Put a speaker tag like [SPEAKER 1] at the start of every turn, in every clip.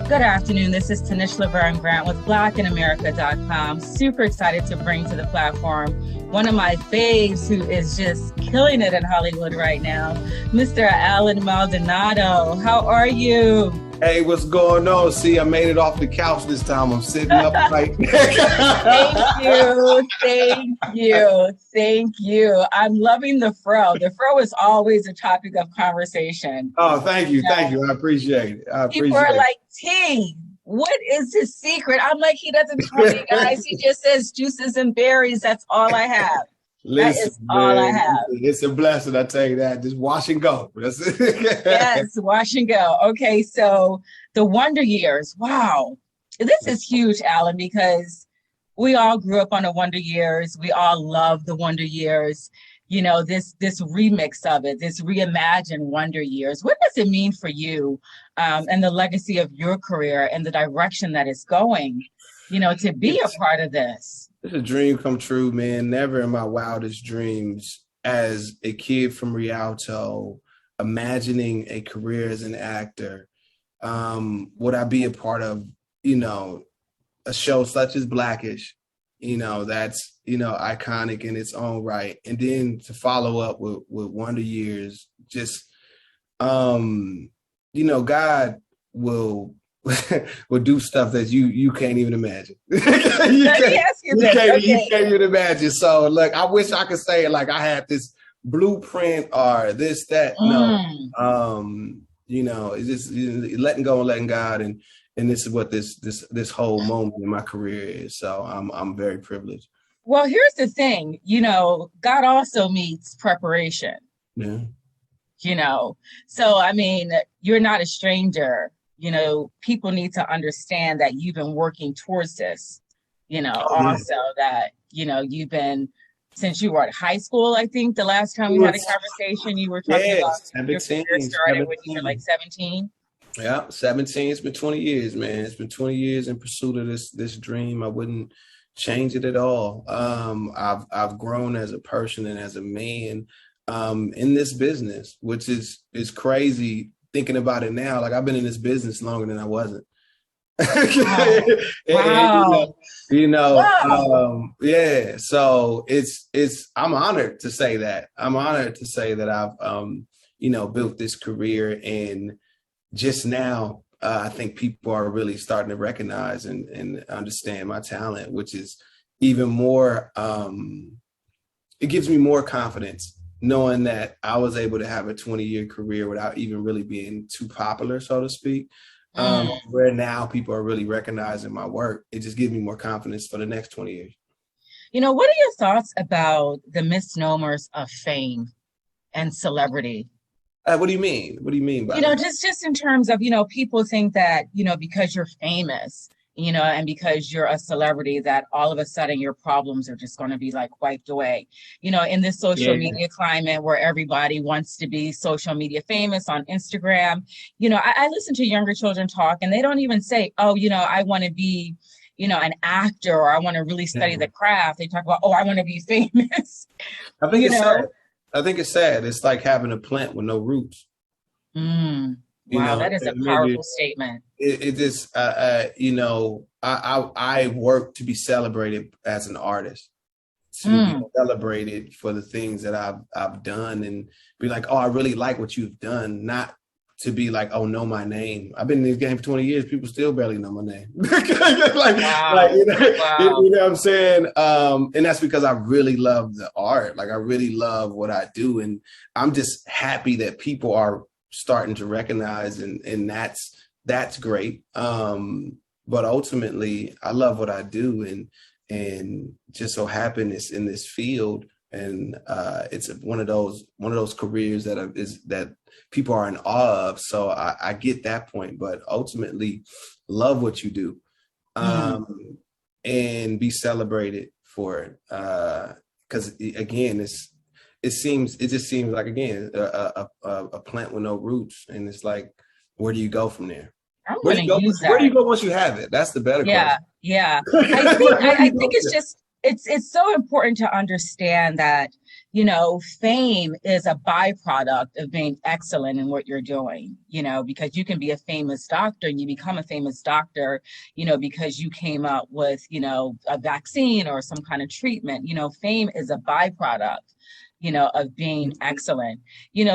[SPEAKER 1] Good afternoon. This is Tanish Laverne Grant with BlackInAmerica.com. Super excited to bring to the platform one of my faves who is just killing it in Hollywood right now, Mr. Alan Maldonado. How are you?
[SPEAKER 2] Hey, what's going on? See, I made it off the couch this time. I'm sitting up right.
[SPEAKER 1] Thank you. I'm loving the fro. The fro is always a topic of conversation.
[SPEAKER 2] Oh, thank you. Thank you. I appreciate it.
[SPEAKER 1] People are like, T, what is his secret? I'm like, he doesn't tell me, guys. He just says juices and berries. That's all I have. That is all I have.
[SPEAKER 2] It's a blessing, I tell you that. Just wash and go.
[SPEAKER 1] Yes, wash and go. Okay, so the Wonder Years. Wow. This is huge, Alan, because we all grew up on the Wonder Years. We all love the Wonder Years. You know, this remix of it, this reimagined Wonder Years. What does it mean for you and the legacy of your career and the direction that it's going, you know, to be a part of this?
[SPEAKER 2] It's a dream come true, man. Never in my wildest dreams as a kid from Rialto, imagining a career as an actor, would I be a part of, you know, a show such as Blackish, you know, that's, you know, iconic in its own right. And then to follow up with Wonder Years, just, you know, God will do stuff that you can't even imagine. you can't even imagine. So look, I wish I could say like I had this blueprint or this, that. No. You know, it's just letting go and letting God, and this is what this whole moment in my career is. So I'm very privileged.
[SPEAKER 1] Well, here's the thing, you know, God also meets preparation.
[SPEAKER 2] Yeah.
[SPEAKER 1] You know, so I mean, you're not a stranger. You know, people need to understand that you've been working towards this, you know, also that, you know, you've been, since you were at high school, I think the last time we had a conversation, you were talking about
[SPEAKER 2] 17,
[SPEAKER 1] your career started when you were like 17.
[SPEAKER 2] Yeah, 17. It's been 20 years, man. It's been 20 years in pursuit of this dream. I wouldn't change it at all. I've grown as a person and as a man in this business, which is crazy. Thinking about it now, like I've been in this business longer than I wasn't.
[SPEAKER 1] Wow.
[SPEAKER 2] Yeah. So I'm honored to say that. I'm honored to say that I've, you know, built this career, and just now, I think people are really starting to recognize and understand my talent, which is even more, it gives me more confidence knowing that I was able to have a 20-year career without even really being too popular, so to speak, where now people are really recognizing my work. It just gives me more confidence for the next 20 years.
[SPEAKER 1] You know, what are your thoughts about the misnomers of fame and celebrity?
[SPEAKER 2] What do you mean? What do you mean by
[SPEAKER 1] that?
[SPEAKER 2] Just
[SPEAKER 1] in terms of, you know, people think that, you know, because you're famous, you know, and because you're a celebrity, that all of a sudden your problems are just going to be like wiped away. You know, in this social media climate where everybody wants to be social media famous on Instagram, you know, I listen to younger children talk and they don't even say, oh, you know, I want to be, you know, an actor, or I want to really study the craft. They talk about, oh, I want to be famous.
[SPEAKER 2] I think sad. I think it's sad. It's like having a plant with no roots.
[SPEAKER 1] Wow, that is a powerful statement.
[SPEAKER 2] It just, you know, I work to be celebrated as an artist, to be celebrated for the things that I've done, and be like, oh, I really like what you've done, not to be like, oh, know my name. I've been in this game for 20 years. People still barely know my name. You know what I'm saying? And that's because I really love the art. Like I really love what I do. And I'm just happy that people are starting to recognize, and that's great. But ultimately I love what I do, and just so happen it's in this field, and it's one of those careers that people are in awe of. So I get that point, but ultimately love what you do, and be celebrated for it. Because again, it just seems like, again, a plant with no roots. And it's like, where do you go from there? Where do you go once you have it? That's the better question.
[SPEAKER 1] Yeah. I think it's so important to understand that, fame is a byproduct of being excellent in what you're doing, because you can be a famous doctor and you become a famous doctor, because you came up with, a vaccine or some kind of treatment. Fame is a byproduct, of being excellent.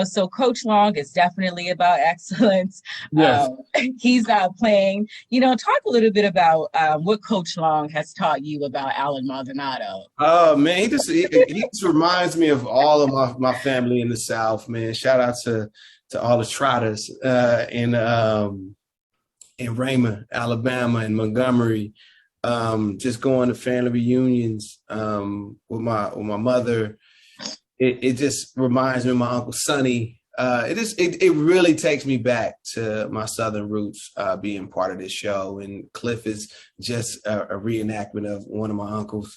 [SPEAKER 1] So Coach Long is definitely about excellence.
[SPEAKER 2] Yes.
[SPEAKER 1] He's playing, talk a little bit about what Coach Long has taught you about Alan Maldonado.
[SPEAKER 2] Oh man, he just reminds me of all of my family in the South, man. Shout out to all the Trotters in Raymond, Alabama, and Montgomery. Just going to family reunions with my mother. It just reminds me of my Uncle Sonny. It really takes me back to my Southern roots, being part of this show. And Cliff is just a reenactment of one of my uncles.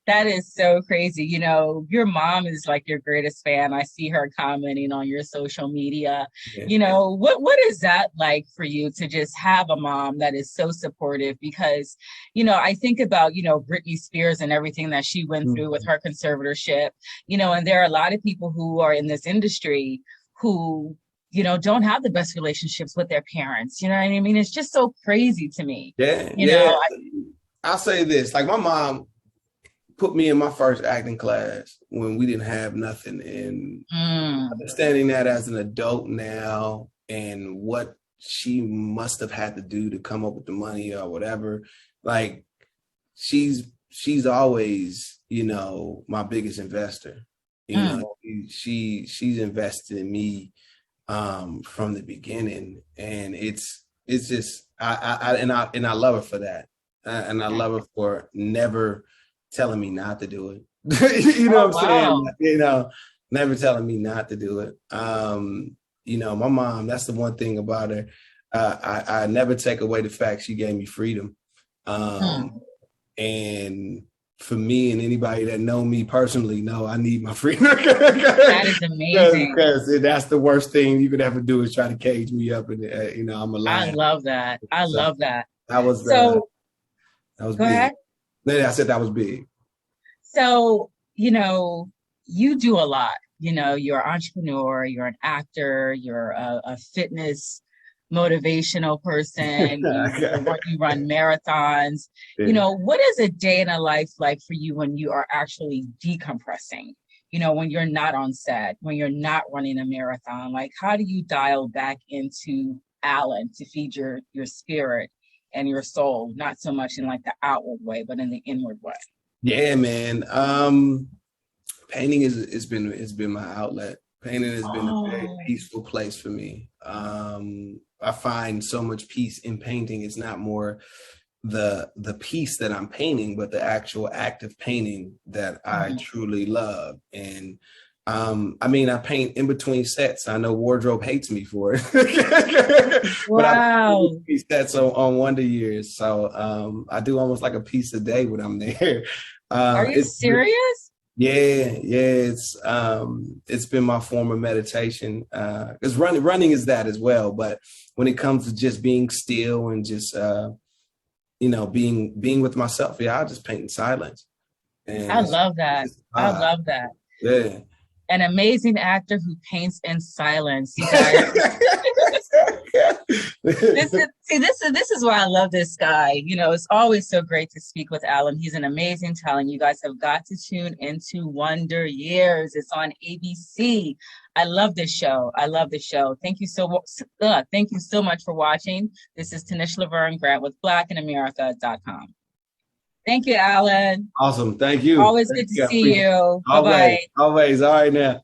[SPEAKER 1] That is so crazy. Your mom is like your greatest fan. I see her commenting on your social media. Yeah. What is that like for you to just have a mom that is so supportive? Because, I think about, Britney Spears and everything that she went through with her conservatorship, and there are a lot of people who are in this industry who, don't have the best relationships with their parents. You know what I mean? It's just so crazy to me.
[SPEAKER 2] Yeah. I'll say this, like my mom put me in my first acting class when we didn't have nothing, and understanding that as an adult now and what she must have had to do to come up with the money or whatever, like she's always, my biggest investor. She's invested in me from the beginning, and it's just I love her for that, and I love her for never telling me not to do it. What I'm saying? Never telling me not to do it. My mom, that's the one thing about her. I never take away the fact she gave me freedom. And for me and anybody that know me personally, know I need my freedom.
[SPEAKER 1] That is amazing.
[SPEAKER 2] Because that's the worst thing you could ever do is try to cage me up, and I'm alive.
[SPEAKER 1] I love that. Love that.
[SPEAKER 2] That was
[SPEAKER 1] go
[SPEAKER 2] big.
[SPEAKER 1] Ahead.
[SPEAKER 2] I said that was big.
[SPEAKER 1] So, you do a lot. You're an entrepreneur, you're an actor, you're a fitness motivational person, you run marathons. Yeah. What is a day in a life like for you when you are actually decompressing? When you're not on set, when you're not running a marathon, like how do you dial back into Alan to feed your spirit and your soul, not so much in like the outward way, but in the inward way?
[SPEAKER 2] Yeah, man. Painting has been my outlet. Painting has been a very peaceful place for me. I find so much peace in painting. It's not more the piece that I'm painting, but the actual act of painting that I truly love. And I paint in between sets. I know wardrobe hates me for it. But I paint sets on Wonder Years. So I do almost like a piece a day when I'm there.
[SPEAKER 1] Are you serious?
[SPEAKER 2] Yeah. It's been my form of meditation. Because running is that as well. But when it comes to just being still and just being with myself, I just paint in silence. And
[SPEAKER 1] I love that. I love that.
[SPEAKER 2] Yeah.
[SPEAKER 1] An amazing actor who paints in silence. You guys. This is why I love this guy. It's always so great to speak with Alan. He's an amazing talent. You guys have got to tune into Wonder Years. It's on ABC. I love this show. Thank you so much for watching. This is Tanish Laverne Grant with blackinamerica.com. Thank you, Alan.
[SPEAKER 2] Awesome. Thank you.
[SPEAKER 1] Always good to see you. Bye-bye.
[SPEAKER 2] Always. All right now.